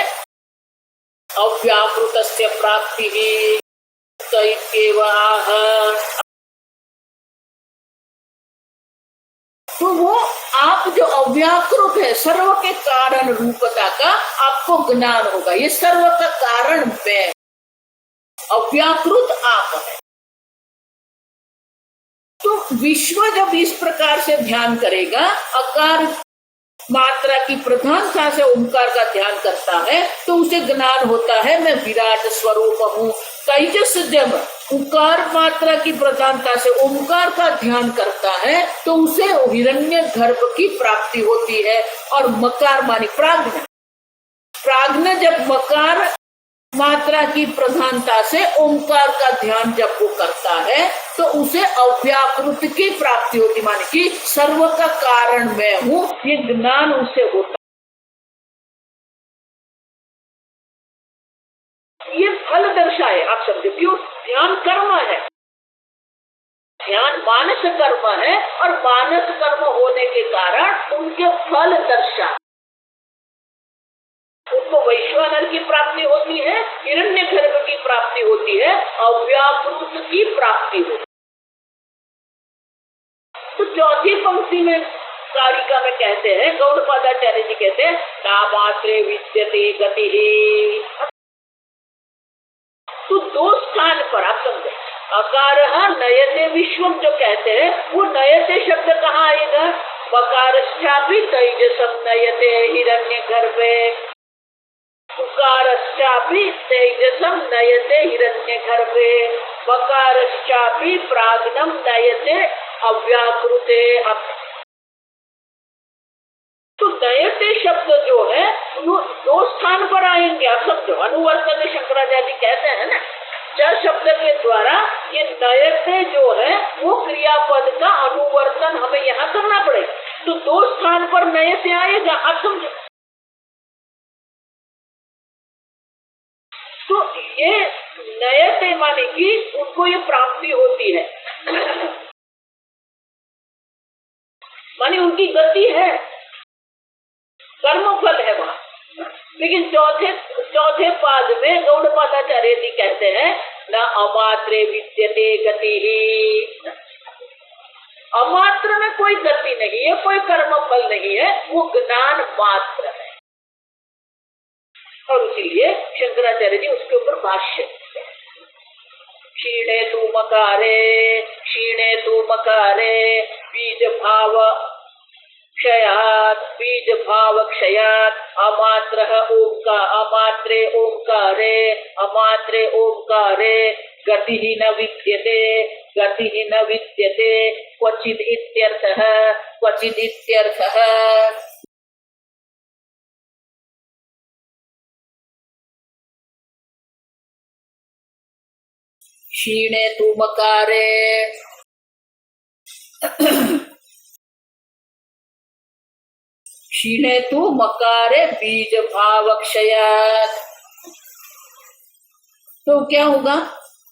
अव्याकृतस्य प्राप्ति ही तो वो आप जो अव्याकृत है, सर्व के कारण रूपता का आपको ज्ञान होगा। ये सर्व का कारण मैं, अव्याकृत आप है। तो विश्व जब इस प्रकार से ध्यान करेगा, अकार मात्रा की प्रधानता से ओंकार का ध्यान करता है तो उसे ज्ञान होता है मैं विराट स्वरूप हूँ। तेजस जब उकार मात्रा की प्रधानता से ओंकार का ध्यान करता है तो उसे हिरण्यगर्भ की प्राप्ति होती है। और मकार मानी प्राज्ञ, प्राज्ञ जब मकार मात्रा की प्रधानता से ओंकार का ध्यान जब वो करता है तो उसे अव्याकृत की प्राप्ति होती, माने कि सर्व का कारण मैं हूँ, ये ज्ञान उसे होता। ये फल दर्शाए, आप समझो क्यों? ध्यान कर्म है, ध्यान मानस कर्म है और मानस कर्म होने के कारण उनके फल दर्शा। उनको वैश्वानर की प्राप्ति होती है, हिरण्यगर्भ की प्राप्ति होती है, अव्याकृत की प्राप्ति होती है। तो चौथी पंक्ति में कारिका में कहते हैं, गौड़पादाचार्य जी कहते हैं नामात्रे विद्यते गतिः। तो 2 स्थान पर आप समझे, अकारः नयते विश्वम जो कहते हैं वो नयते शब्द कहाँ आएगा? वकारश्चापि तेजसं नयते हिरण्यगर्भे, उकारश्चापि तेजसं नयते हिरण्यगर्भे, वकारश्चापि प्राज्ञं नयते अव्याकृते। तो नयते शब्द जो है वो 2 स्थान पर आएंगे। आप समझो, अनुवर्तन शंकराचार्य कहते हैं ना, 4 शब्द के द्वारा ये नयते जो है वो क्रियापद का अनुवर्तन हमें यहाँ करना पड़ेगा। तो दो स्थान पर नए से आएगा। आप समझो, तो ये नए से माने कि उनको ये प्राप्ति होती है, माने उनकी गति है, कर्मफल है वहां। लेकिन चौथे पाद में गौड़पादाचार्य जी कहते हैं न अमात्रे विद्यते गति ही, अमात्र में कोई गति नहीं है, कोई कर्मफल नहीं है, वो ज्ञान मात्र है। और इसीलिए शंकराचार्य जी उसके ऊपर भाष्य, क्षीणे तू मकारे बीज भाव क्षयात् अमात्रे ओंकारे गति ही न विद्यते क्वचिद इत्यर्थः। क्षीणे तु मकारे क्षीणे तु मकारे बीज भाव क्षयात्। तो क्या होगा,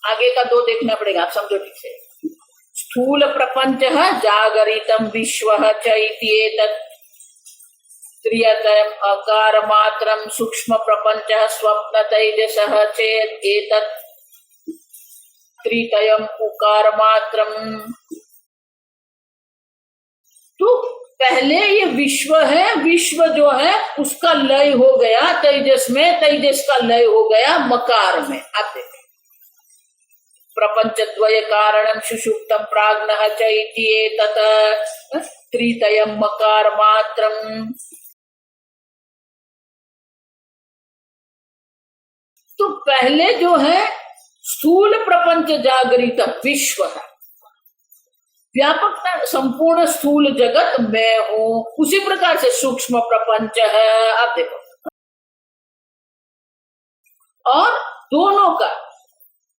आगे का दो देखना पड़ेगा, आप समझो ठीक से। स्थूल प्रपंच जागरितम विश्व चैत्येतत् त्रियतम अकार मात्रम सूक्ष्म प्रपंच स्वप्न तैजसः चेत् एतत् त्रितयम उकार मात्रम। तो पहले ये विश्व है, विश्व जो है उसका लय हो गया तेजस में, तेजस का लय हो गया मकार में। आप देखें, प्रपंच द्वय कारणम सुषुप्तम प्राज्ञः चैति एतत् त्रितयम मकार मात्रम। तो पहले जो है स्थूल प्रपंच जागृतम विश्व है, व्यापकता संपूर्ण स्थूल जगत मैं हूं। उसी प्रकार से सूक्ष्म प्रपंच है, आप देखो, और दोनों का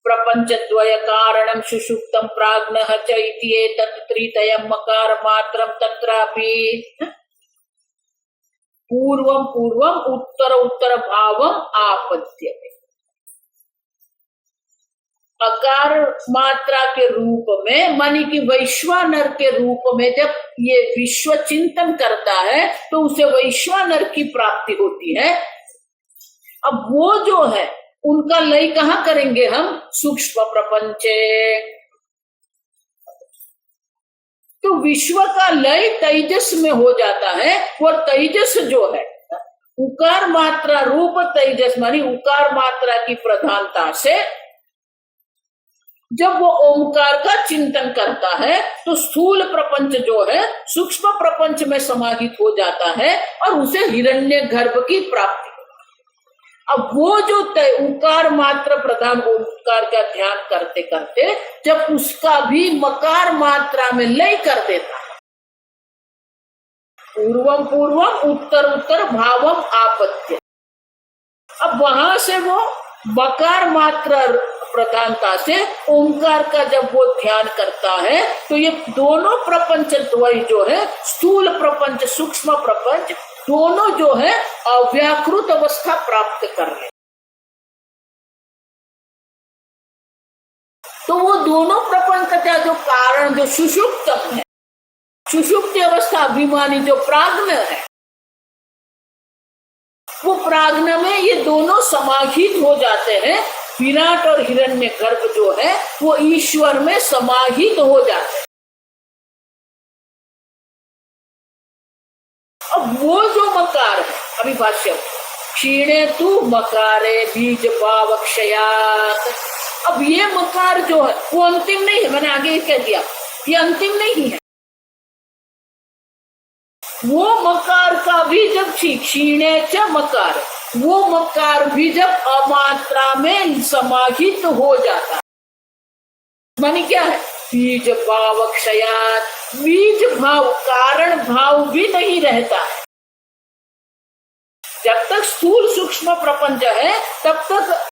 प्रपंच द्वय कारणम सुषुप्तम प्राज्ञः चैति एतत् त्रितयम मकार मात्रम तत्रापि पूर्वम उत्तर भावम आपद्यते। अकार मात्रा के रूप में मानी कि वैश्वानर के रूप में जब ये विश्व चिंतन करता है तो उसे वैश्वानर की प्राप्ति होती है। अब वो जो है उनका लय कहाँ करेंगे हम, सूक्ष्म प्रपंचे। तो विश्व का लय तेजस में हो जाता है, और तेजस जो है उकार मात्रा रूप तेजस मानी उकार मात्रा की प्रधानता से जब वो ओंकार का चिंतन करता है तो स्थूल प्रपंच जो है सूक्ष्म प्रपंच में समाहित हो जाता है और उसे हिरण्यगर्भ की प्राप्ति। अब वो जो उकार मात्र प्रधान ओंकार का ध्यान करते करते जब उसका भी मकार मात्रा में लय कर देता है, पूर्वम उत्तर भावम आपत्य। अब वहां से वो मकार मात्रा प्रधानता से ओंकार का जब वो ध्यान करता है तो ये दोनों प्रपंच द्वय जो है स्थूल प्रपंच सूक्ष्म प्रपंच दोनों जो है अव्याकृत अवस्था प्राप्त कर ले। तो वो दोनों प्रपंच का जो कारण जो सुषुप्तम है, सुषुप्त अवस्था अभिमानी जो प्राज्ञ है, वो प्राज्ञ में ये दोनों समाहित हो जाते हैं। विराट और हिरण्यगर्भ जो है वो ईश्वर में समाहित हो जाते हैं। अब वो जो मकार है, अभी भाष्य, क्षीणे तु मकारे बीज भाव क्षयात्। अब ये मकार जो है वो अंतिम नहीं है, मैंने आगे कह दिया ये अंतिम नहीं है। वो मकार का भी जब क्षीणे च मकार, वो मकार भी जब अमात्रा में समाहित हो जाता है, मानी क्या है, बीज भाव क्षयात्। बीज भाव कारण भाव भी नहीं रहता है। जब तक स्थूल सूक्ष्म प्रपंच है तब तक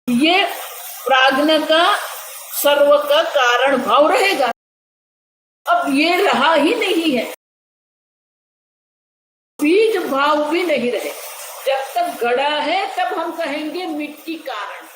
ये प्राज्ञ का सर्व का कारण भाव रहेगा। अब ये रहा ही नहीं है, भाव भी नहीं रहे। जब तक घड़ा है तब हम कहेंगे मिट्टी कारण,